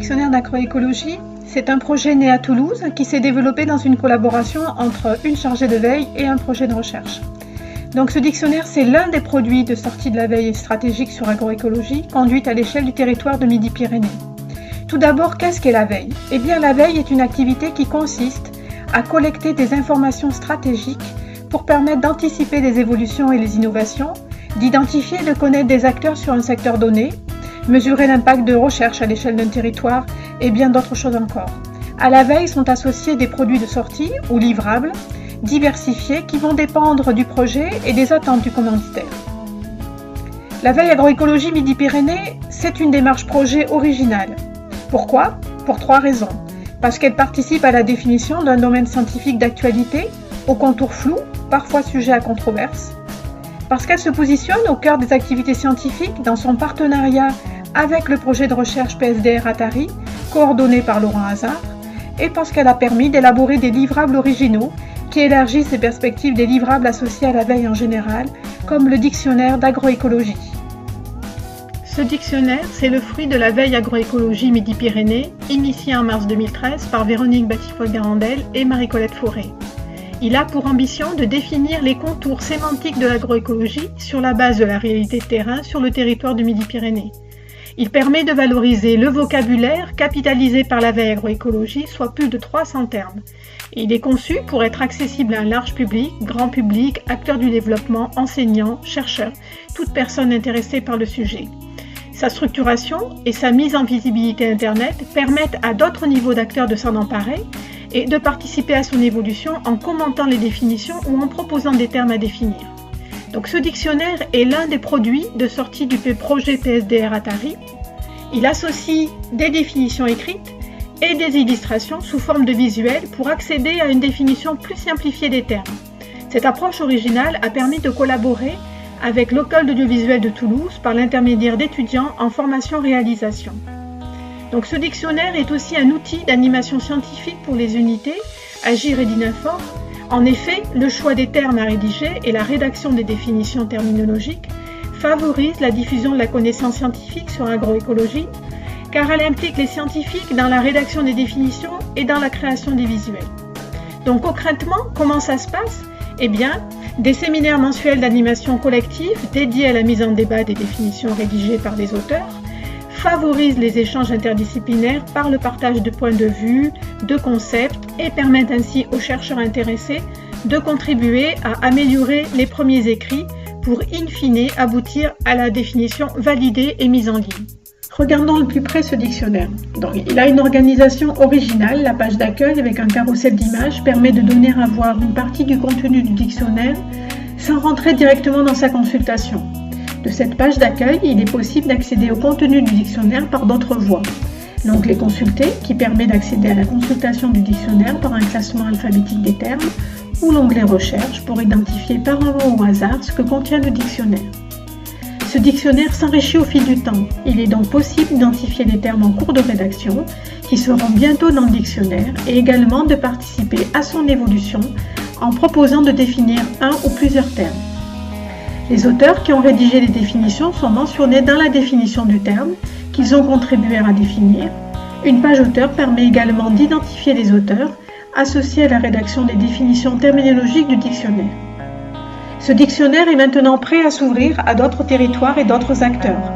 dictionnaire d'agroécologie, c'est un projet né à Toulouse qui s'est développé dans une collaboration entre une chargée de veille et un projet de recherche. Donc ce dictionnaire, c'est l'un des produits de sortie de la veille stratégique sur agroécologie conduite à l'échelle du territoire de Midi-Pyrénées. Tout d'abord, qu'est-ce qu'est la veille ? Eh bien, la veille est une activité qui consiste à collecter des informations stratégiques pour permettre d'anticiper les évolutions et les innovations, d'identifier et de connaître des acteurs sur un secteur donné, mesurer l'impact de recherche à l'échelle d'un territoire et bien d'autres choses encore. À la veille sont associés des produits de sortie ou livrables diversifiés qui vont dépendre du projet et des attentes du commanditaire. La veille agroécologie Midi-Pyrénées, c'est une démarche projet originale. Pourquoi ? Pour 3 raisons. Parce qu'elle participe à la définition d'un domaine scientifique d'actualité, aux contours flous, parfois sujet à controverse. Parce qu'elle se positionne au cœur des activités scientifiques dans son partenariat avec le projet de recherche PSDR Atari, coordonné par Laurent Hazard, et parce qu'elle a permis d'élaborer des livrables originaux qui élargissent les perspectives des livrables associés à la veille en général, comme le dictionnaire d'agroécologie. Ce dictionnaire, c'est le fruit de la veille agroécologie Midi-Pyrénées, initiée en mars 2013 par Véronique Batifoy-Garandel et Marie-Colette Fauré. Il a pour ambition de définir les contours sémantiques de l'agroécologie sur la base de la réalité de terrain sur le territoire du Midi-Pyrénées. Il permet de valoriser le vocabulaire capitalisé par la veille agroécologie, soit plus de 300 termes. Et il est conçu pour être accessible à un large public, grand public, acteurs du développement, enseignants, chercheurs, toute personne intéressée par le sujet. Sa structuration et sa mise en visibilité Internet permettent à d'autres niveaux d'acteurs de s'en emparer et de participer à son évolution en commentant les définitions ou en proposant des termes à définir. Donc ce dictionnaire est l'un des produits de sortie du projet PSDR Atari. Il associe des définitions écrites et des illustrations sous forme de visuels pour accéder à une définition plus simplifiée des termes. Cette approche originale a permis de collaborer avec l'École d'audiovisuel de Toulouse par l'intermédiaire d'étudiants en formation-réalisation. Donc ce dictionnaire est aussi un outil d'animation scientifique pour les unités Agir et Dinafor. En effet, le choix des termes à rédiger et la rédaction des définitions terminologiques favorisent la diffusion de la connaissance scientifique sur l'agroécologie, car elle implique les scientifiques dans la rédaction des définitions et dans la création des visuels. Donc concrètement, comment ça se passe ? Eh bien, des séminaires mensuels d'animation collective dédiés à la mise en débat des définitions rédigées par des auteurs favorisent les échanges interdisciplinaires par le partage de points de vue, de concepts et permettent ainsi aux chercheurs intéressés de contribuer à améliorer les premiers écrits pour in fine aboutir à la définition validée et mise en ligne. Regardons de plus près ce dictionnaire. Donc, il a une organisation originale. La page d'accueil avec un carrousel d'images permet de donner à voir une partie du contenu du dictionnaire sans rentrer directement dans sa consultation. De cette page d'accueil, il est possible d'accéder au contenu du dictionnaire par d'autres voies. L'onglet Consulter qui permet d'accéder à la consultation du dictionnaire par un classement alphabétique des termes ou l'onglet Recherche pour identifier par un mot au hasard ce que contient le dictionnaire. Ce dictionnaire s'enrichit au fil du temps. Il est donc possible d'identifier des termes en cours de rédaction qui seront bientôt dans le dictionnaire et également de participer à son évolution en proposant de définir un ou plusieurs termes. Les auteurs qui ont rédigé les définitions sont mentionnés dans la définition du terme qu'ils ont contribué à définir. Une page auteur permet également d'identifier les auteurs associés à la rédaction des définitions terminologiques du dictionnaire. Ce dictionnaire est maintenant prêt à s'ouvrir à d'autres territoires et d'autres acteurs.